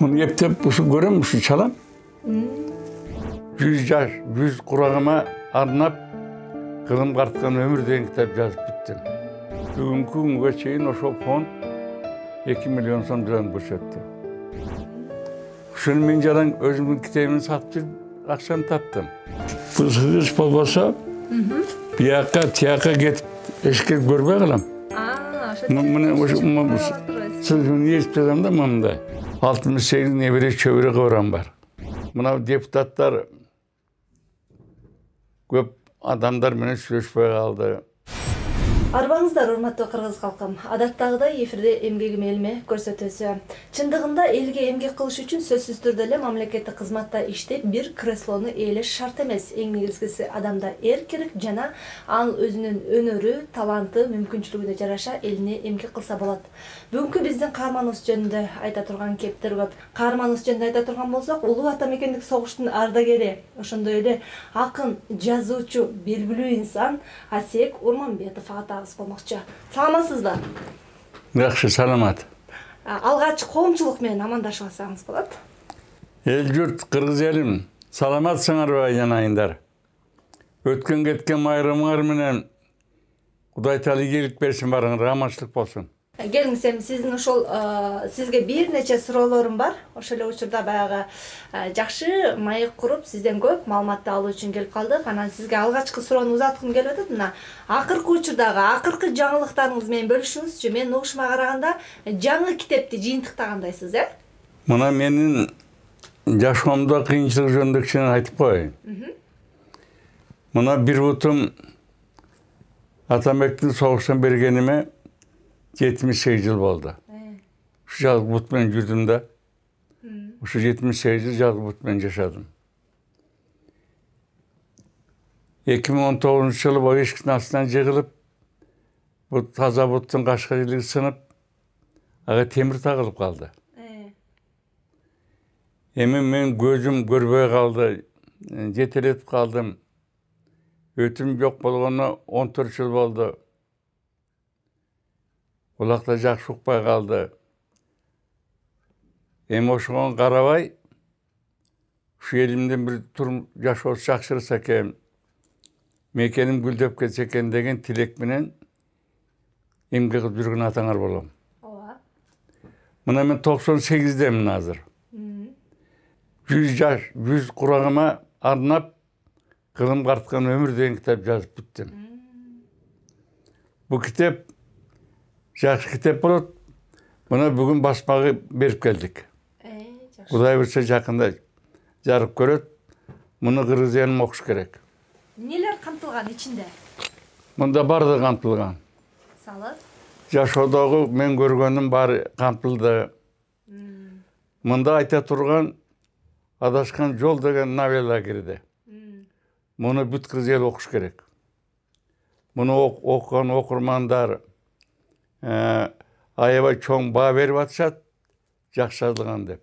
Bunu ептеп көрем, çalam. 100 yaş, 100 kurağıma arnap, kılım kartkan ömür deyin kitap yazıp bittim. Bugünkü günge çeyin o fond 2 milyon son bilen görsetti. Şunu men jalan özümün kitabını satıp akşam taptım. Bu sığış bolbasa bir yakka tiyaka getip eşke görbe kılam. Sözünü yetpedem de mamda. 68 nebere çövre kıvran var. Buna deputatlar köp adamlar menen сүйлөшпөй kaldı. Арбаңыздар, урматтуу кыргыз калкым. Адаттагыдай эфирде эмгегим элиме көрсөтөсү. Чындыгында элге эмгек кылыш үчүн сөзсүз түрдө эле мамлекеттик кызматта иштеп бир креслону ээлеш шарт эмес. Эң негизгиси адамда эр керек жана ал өзүнүн өнөрү, таланты, мүмкүнчүлүгүнө жараша элине эмгек кылса болот. Бүгүнкү биздин каарманыбыз жөнүндө айта турган кептер көп. Каарманыбыз жөнүндө айта турган болсок, улуу ата мекендик согуштун ардагери, ошондой эле акын, жазуучу, белгилүү инсан Асиек Урманбетов атабыз болмокчу. Саламатсызбы? Жакшы, саламат. Алгач коомчулук менен амандашып алсаңыз болот. Эл журт, кыргыз элим, саламатсыңарбы жанайындар. Өткөн кеткен майрамыңар менен Кудай Таала ийгилик берсин, барыңар аманчылык болсун. Келиңиз, эми сиздин ошол сизге бир нече суроолорум бар. Ошол эле учурда баягы жакшы маек куруп, сизден көп маалыматты алуу үчүн келип калдык. Анан сизге алгачкы суроону узаткым келип атат. Мына акыркы учурдагы акыркы жаңылыктарыңыз менен бөлүшүңүзчү. Менин угушума караганда жаңы китепти жыйынтыктагандайсыз, э? Мына менин жашоомдо кыйынчылык жөнүндө кичине айтып коеюн. Мына бир бутум Атамектин согуштан бергениме 78 yıl oldu. Şu жалгыз бут менен жүрдүм да. Şu 78 yıl жалгыз бут менен жашадым. 2019 жылы бу эшиктин астынан жыгылып, бу таза буттун кашка жилиги сынып, ага темир тагылып калды. Эми мен көзүм көрбөй калды, жетелетип калдым. Өтүм жок болгону 14 жыл болду. Kulakta жакшы укпай kaldı. Эми ошого карабай, şu elimden bir turm жашоосу жакшырса экен, мекеним гүлдөп кетсе экен деген тилек менен эмгек кылып жүргөн атаңар болом. Ооба. Мына мен 98'демин азыр. 100 жаш, 100 курагыма арнап, кылым карткан өмүр деген китап жазып биттим. Bu kitap жақсы китеп болот. Мына бүгүн басмага берип келдик. Кудай буйрса жакында жарык көрөт. Муну кыргыз элине окуш керек. Нелер камтылган ичинде? Мында бардыгы камтылган. Мисалы? Жашоодогу мен көргөнүм баары камтылды. Мында айта турган Адашкан жол деген новелла кирди. Муну бүт кыргыз эл окуш керек. Муну окуган окурмандар аябай чоң баа берип атышат, жакшы жазылган деп.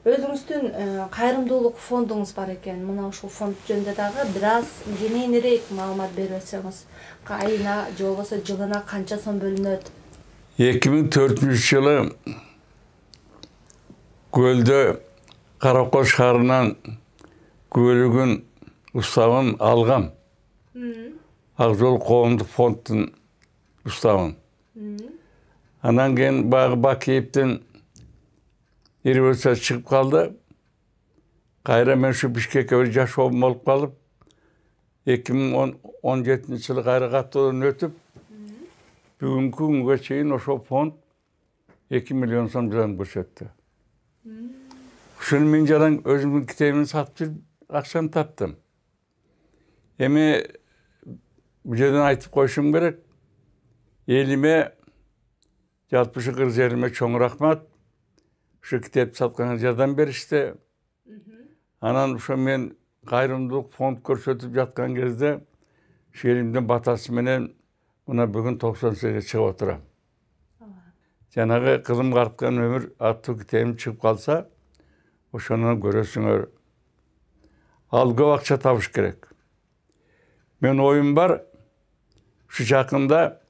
Өзүңүздүн кайрымдуулук фондуңуз бар экен. Мына ушул фонд жөнүндө дагы бир аз кененирээк маалымат берип өтсөңүз. Айына же болбосо жылына канча сом бөлүнөт? 2004-жылы Көлдө Каракол шаарынан көлүгүн уставын алгам. Ак Жол коомдук фонддун уставын. Анан кийин баягы Бакиевдин революция чыгып калды. Кайра мен şu Бишкекке бир жашоом болуп калып, 2017-жылы кайра каттоодон өтүп, бүгүнкү күнгө чейин ошол фонд 2 миллион сом жылан көрсөттү. Ушуну мен жалаң өзүмдүн китебин сатып акчаны таптым. Эми бул жерден айтып коюшум керек. Элиме, жалпы кыргыз элиме чоң рахмат. Şu kitap satkana жардам беришти. Анан ошо мен кайрымдуулук фонд көрсөтүп жаткан кезде şu элимдин батасы менен мына бүгүн 98-ге чыгып отурам. Жанагы кылым карткан өмүр аттуу китебим чыгып калса, ошону көрөсүңөр. Ал көп акча табыш керек. Мен оюм бар, şu жакында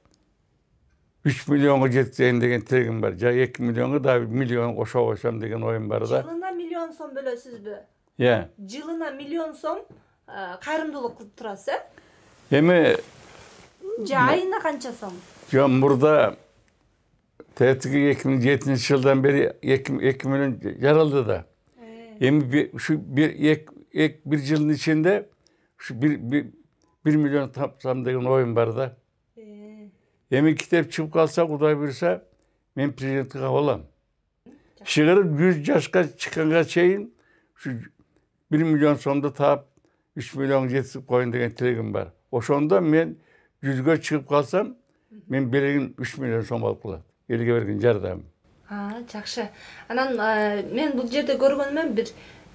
3 milyonga жеткизейин деген tilegim бар. Ja 2 milyonga da 1 milyon koşa koysam деген oyum бар да. Жылына миллион сом бөлөсүзбү? Иә. Жылына миллион сом кайрымдуулук кылып турасыз, Эми же айына канча сом? Жон burada Tetigi 2007 жылдан beri 2 milyon yaraldı da. Emin şu bir yılın içinde şu 1 milyon tapsam деген oyun var da. Emin kitap çıkıp kalsa Kuday bilse ben prezidentlik olam. Çıkarıp 100 yaşka çıkanga şeyin şu 1 milyon sonunda tap 3 milyon жеткізіп koyun деген tilegim var. Oşonda ben 100'e çıkıp kalsam ben belirgin 3 milyon som alıp kaladi. Elge berген жардам. Жакшы. Анан мен бул жерде көргөнүм бир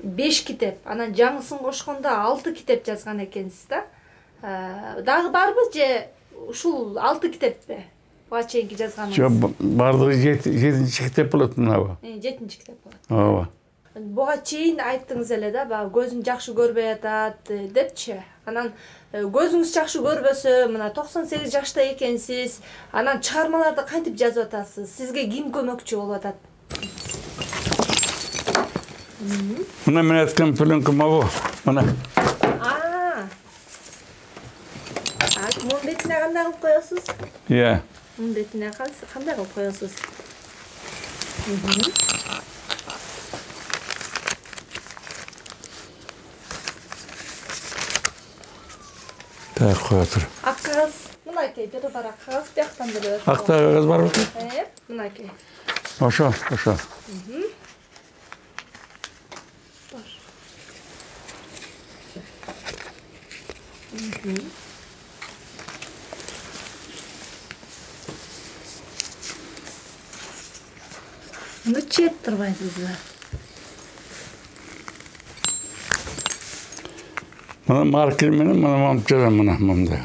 5 китеп. Анан жаңысын кошкондо 6 китеп жазган экенсиз да. Дагы барбы же ушул 6 китеппи? Буга чейинки жазганыңыз? Жок, бардыгы 7-чи китеп болот мынабы. 7-чи китеп болот. Ооба. Буга чейин айттыңыз эле да, баягы көзүм жакшы көрбөй атат депчи. Анан көзүңүз жакшы көрбөсө, мына 98 жашта экенсиз. Анан чыгармаларды кантип жазып атасыз? Сизге ким көмөкчү болуп атат? Мына мен айткан пленка бу. Мына. Мунун бетине кандай кылып коесуз? Иә. Мунун бетине кандай кылып коесуз? Так, koya tur. Ак кагаз, мынакей, бери бара кагаз, бияктан бери. Акта кагаз барбы? Мынакей. Ошо. Муну чет турбайсызбы? Mına marker менен мына мамчара мына мындай.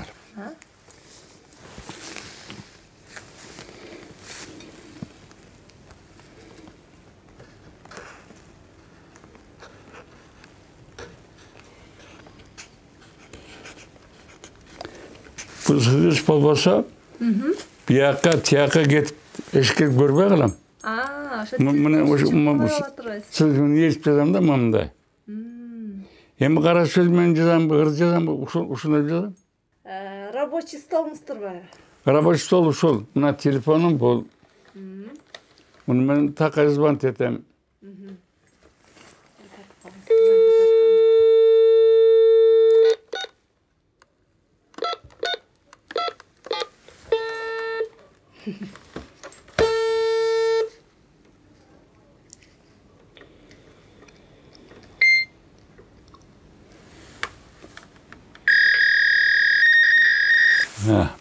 Bu sığış bolbosa, biyaka tiyaka get eşkil görbe kalam. Mına sığın yetiştirem da mınday. Hem kara söz men жазам, ыр жазам, ушуна жазам. Рабочий столуңуз турбайбы? Рабочий стол ушул. Мына телефонум бул. Муну мен така звонить этем.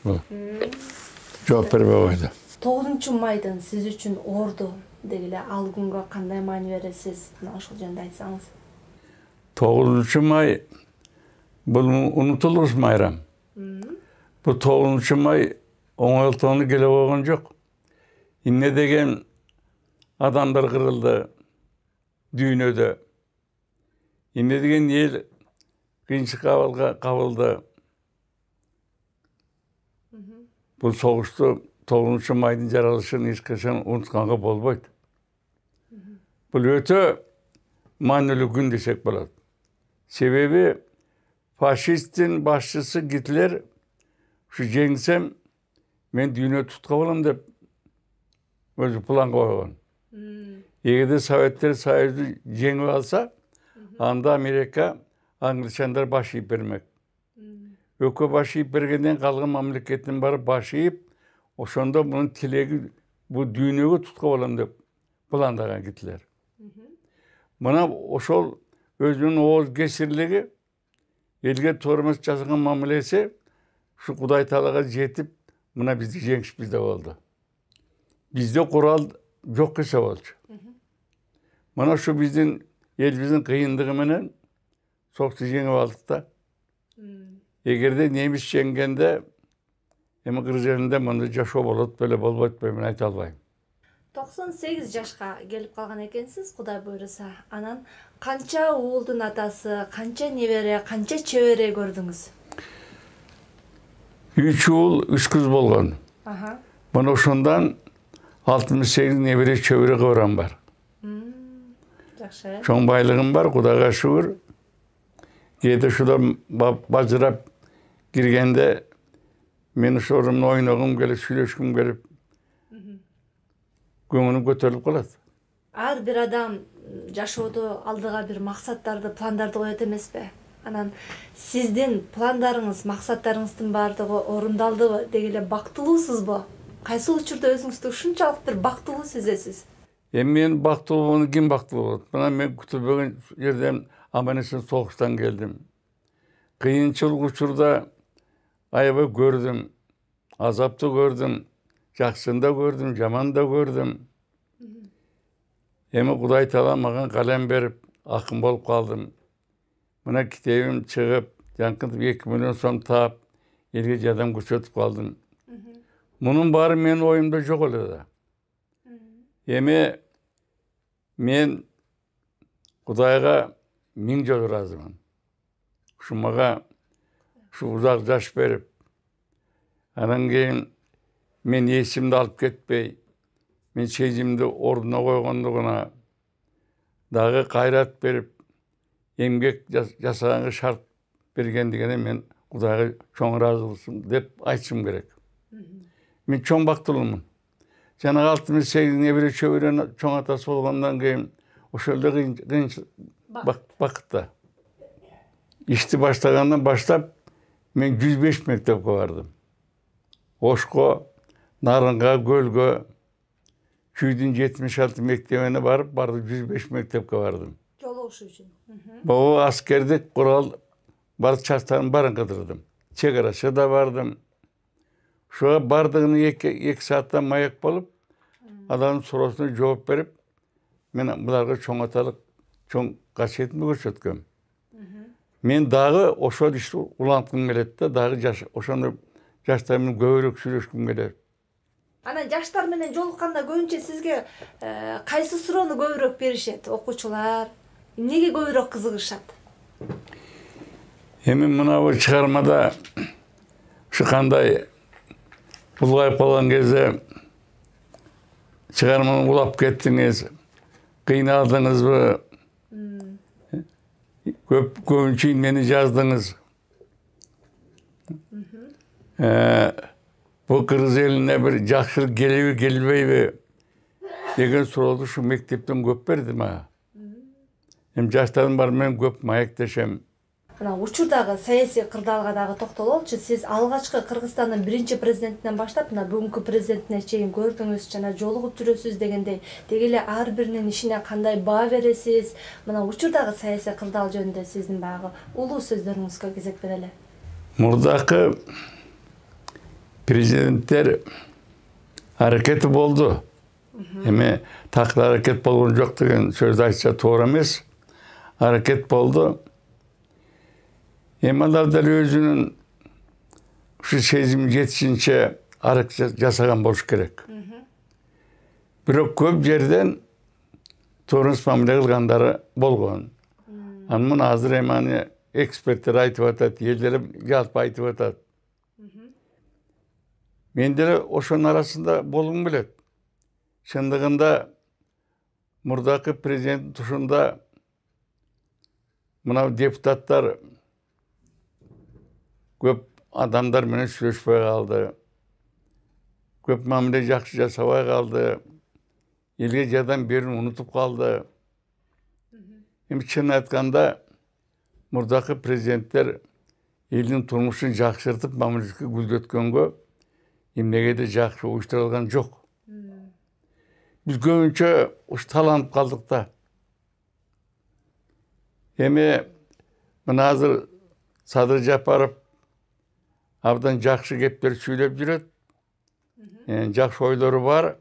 Bu. Жооп бербей койду. 9-майдын сиз үчүн орду дегиле ал күнгө кандай маани бересиз? Мына ошол жөнүндө айтсаңыз. 9-may бул унутулуш майрам. Bu 9-may оңойлтоону келе койгон жок. Эмне деген адамдар кырылды дүйнөдө. Эмне деген эл кыйынчылыкка кабылды. Bu soğuştu 9-mayдын жаралышын эч качан унутканга болбойт. Бул өтө маанилүү күн десек болот. Себеби фашисттин башчысы Гитлер ушу жеңсем мен дүйнө тутка болом деп өзү план койгон. Эгерде Советтер Союзу жеңип алса, анда Америка, Англичандар баш ийип бермек. Ökö baş yiyip bergenden kalgın mamleketin barıp baş yiyip, oşonda bunun tilegi bu dünyöge tutka olam dep plandagan gittiler. Bana oşol özünün oğuz geçirligi, elge tormaz жазган mamlesi, şu Kuday Taalaga jetip, buna bizde jengиш bizde oldu. Bizde kural yok kısa oldu. Bana şu bizden, elimizin kıyındığı menen, soğuktu jengip aldık da. Egerde Nemis jengende, emi Kırıcı'nda bana jaşo bolup, böyle bolboyt ben ayta albayım. 98 жашка келип калган экенсиз, Кудай буйруса. Анан канча уулдун атасы, канча небере, канча чебере көрдүңүз? 3 uul, 3 kız bolgon. Bana ошондан 68 nebere çeviri kıvran var. Жакшы. Çoğun baylığım var, Kudayga şükür. Gede şular bacırap girgende meni şorumla oynagım gelip, süйлöşküm gelip көңүлүм көтөрүлүп калат. Ар бир адам жашоодо алдыга бир максаттарды, пландарды коет эмеспи? Анан сиздин пландарыңыз, максаттарыңыздын баардыгы орундалдыбы? Деги эле бактылуусузбу? Кайсы учурда өзүңүздү ушунчалык бир бактылуу сезесиз? Эми мен бактылуу болгону ким бактылуу болот? Мына мен күтүлбөгөн жерден аман-эсен согуштан келдим. Кыйынчылык учурда аябай көрдүм, азапты көрдүм, жакшысын да көрдүм, жаман да көрдүм. Эми Кудай Таала мага калем берип, акын болуп калдым. Мына китебим чыгып, жанкынтып 2 миллион сом таап, элге жардам көрсөтүп калдым. Мунун баары менин оюмда жок эле да. Эми мен Кудайга 1000 жолу ыраазымын. Ушу мага ушу узак жаш берип, анан кийин мен эсимди алып кетпей, мен сезимди ордуна койгондугуна дагы кайрат берип, эмгек жасаганга шарт бергендигине мен Кудайга чоң ыраазычымын деп айтышым керек. Мен чоң бактылуумун. Жанагы 68 небере чөбүрөнүн чоң атасы болгондон кийин ошол эле кыйын бакытта. Ишти баштагандан баштап мен 105 мектепке бардым. Ошко, Нарынга, Көлгө, Күйдүн 76 мектебине барып, 105 мектепке бардым. Жолугуш үчүн. Бул аскердик курал бар частарын барын кыдырдым. Чек да бардым. Ошо бардыгына 2 сааттан маяк болуп, адамдын суроосуна жооп берип, мен буларга чоң аталык, чоң касиетимди көрсөткөм. Мен дагы ошол ишти уланткым келет да, дагы ошондой жаштар менен көбүрөөк сүйлөшкүм келет. Анан жаштар менен жолукканда көбүнчө сизге кайсы суроону көбүрөөк беришет? Окуучулар эмнеге көбүрөөк кызыгышат? Эми мына бул чыгармада ушу кандай улгайып калган кезде чыгарманы улап кеттиңиз, кыйналдыңызбы? Көбүнчө мени жаздыңыз. Бул кыргыз элине бир жакшылык келеби, келбейби деген суроону ушу мектептен көп берди мага. Эми жаштардын баары менен көп маектешем. Ana учурдагы саясий кырдаалга дагы токтололчу. Сиз алгачкы Кыргызстандын биринчи президентинен баштап мына бүгүнкү президентине чейин көрдүңүз жана жолугуп жүрөсүз дегендей. Деги эле ар биринин ишине кандай баа бересиз? Мына учурдагы саясий кырдаал жөнүндө сиздин баягы улуу сөздөрүңүзгө кезек берели. Мурдакы президенттер аракети болду. Эми такыр аракет болгон жок деген сөздү айтса туура эмес. Аракет болду. Эми алар деле өзүнүн ушу сезим жетишинче аракет жасаган болуш керек. Бирок көп жерден турмуш мамиле кылгандары болгон. Анын азыр эми эксперттер айтып атат, элдер жалпы айтып атат. Мен деле ошонун арасында болгум келет. Чындыгында мурдакы президенттин тушунда мына депутаттар көп адамдар менен сүйлөшпөй калды. Көп мамиле жакшы жасабай калды. Элге жардам берүүнү унутуп калды. Эми чын айтканда мурдакы президенттер элдин турмушун жакшыртып, мамилеге гүлдөткөнгө эмнегеде жакшы уюштурулган жок. Биз көбүнчө уш таланып калдык да. Эми мына азыр Садыр Жапаров абдан жакшы кептер сүйлөп жүрөт. Жакшы ойлору бар.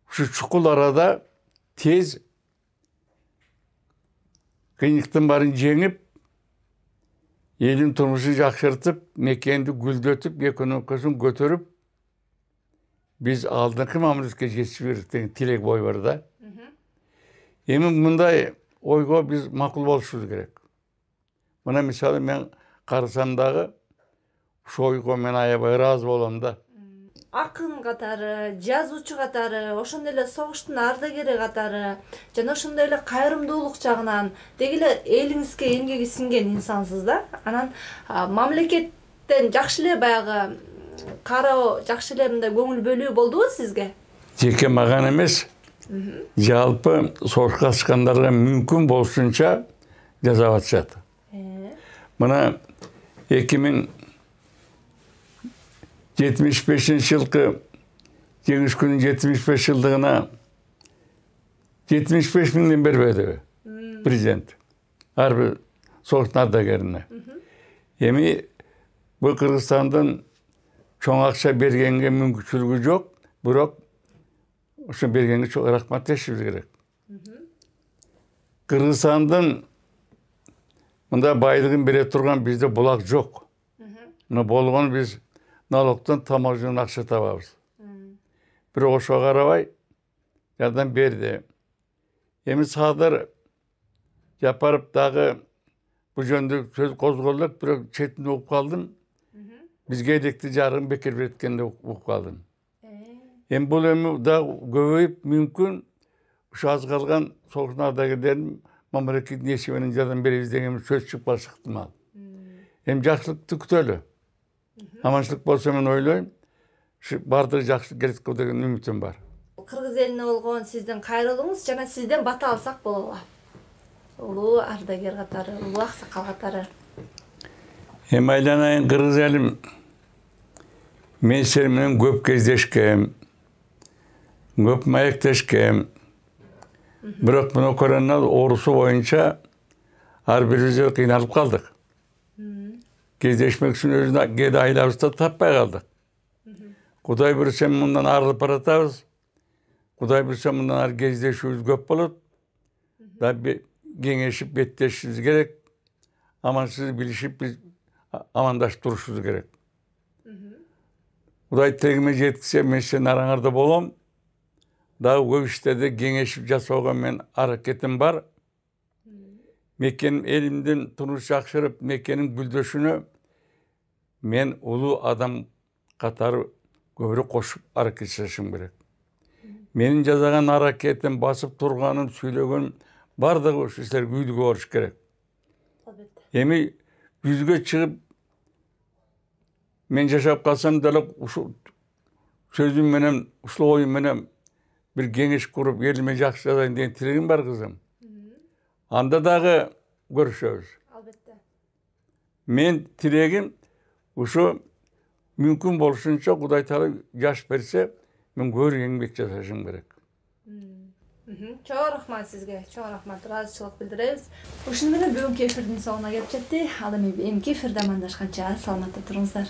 Ушу чукул арада тез кыйынчылыктын баарын жеңип, элдин турмушун жакшыртып, мекенди гүлдөтүп, экономикасын көтөрүп, биз алдыңкы мамлекетке жетишибиз деген тилек бой бар да. Эми мындай ойго биз макул болушубуз керек. Мына мисалы мен карасам дагы ушу ойго мен аябай ыраазы болом да. акын катары, жазуучу катары, ошондой эле согуштун ардагери катары жана ошондой эле кайрымдуулук жагынан деги эле элиңизге эмгеги сиңген инсансыз да. Анан мамлекеттен жакшы эле баягы кароо, жакшы эле мындай көңүл бөлүү болдубу сизге? Жеке маған емес, жалпы согушка чыккандарга мүмкүн болушунча жасап атышат. Мына 2075 жылкы жеңиш күнүн 75 жылдыгына 75 миңден бербеди президент ар бир согуштун ардагерине. Эми бул Кыргызстандын чоң акча бергенге мүмкүнчүлүгү жок, бирок ошо бергенге чоң рахмат дешибиз керек. Кыргызстандын мында байлыгын бере турган бизде булак жок. Мына болгон биз налогтон таможнядан акча табабыз. Бирок ошого карабай жардам берди. Эми Садыр Жапаров дагы бул жөнүндө сөз козголду, бирок четинде угуп калдым. Бизге электи жарым бекер береткенде угуп калдым. Эми бул эми дагы көбөйүп мүмкүн ушу аз калган согуштун ардагерлерин мамлекеттин эсебинен жардам беребиз деген сөз чыгып калышы ыктымал. Эми жакшылыкты күтөлү. Аманчылык болсо мен ойлойм, бардыгы жакшы келет деген үмүтүм бар. Кыргыз элине болгон сиздин кайрылууңуз жана сизден бата алсак болобу? Улуу ардагер катары, улуу аксакал катары. Эми айланайын кыргыз элим, мен сен менен көп кездешкем, көп маектешкем. Бирок мына коронавирус оорусу боюнча ар бирибиз кыйналып калдык. Кездешмек үчүн өзүн кээде айлабызда таппай калдык. Кудай буюрса мындан арылып баратабыз. Кудай буюрса мындан ары кездешүүбүз көп болот. Да кеңешип беттешибиз керек. Амансыз билишип биз амандашып турушубуз керек. Кудай тегиме жеткисе мен сенин араңарда болом. Дагы көп иштерде кеңешип жасоого мен аракетим бар. Мекеним элимдин турмуш жакшырып, мекенин гүлдөшүнө мен улуу адам катары көбүрөөк кошуп аракет жасашым керек. Менин жасаган аракетим, басып турганым, сүйлөгөнүм бардыгы ушул силерге үлгү болуш керек. Эми жүзгө чыгып мен жашап калсам деле ушул сөзүм менен, ушул оюм менен bir geniş kurup elime жақсы жазайын деген тілегім бар kızım. Анда дағы görüşөбүз. Албетте. Мен тілегім ушу мүмкін болушунча Кудай Таала жаш берсе, мен көп еңбек жасашым керек. Чоң рахмат сизге, чоң рахмат, ыраазычылык билдиребиз. Ушуну менен бүгүнкү эфирдин соңуна келип жетти. Ал эми эмки эфирде амандашканча саламатта туруңуздар.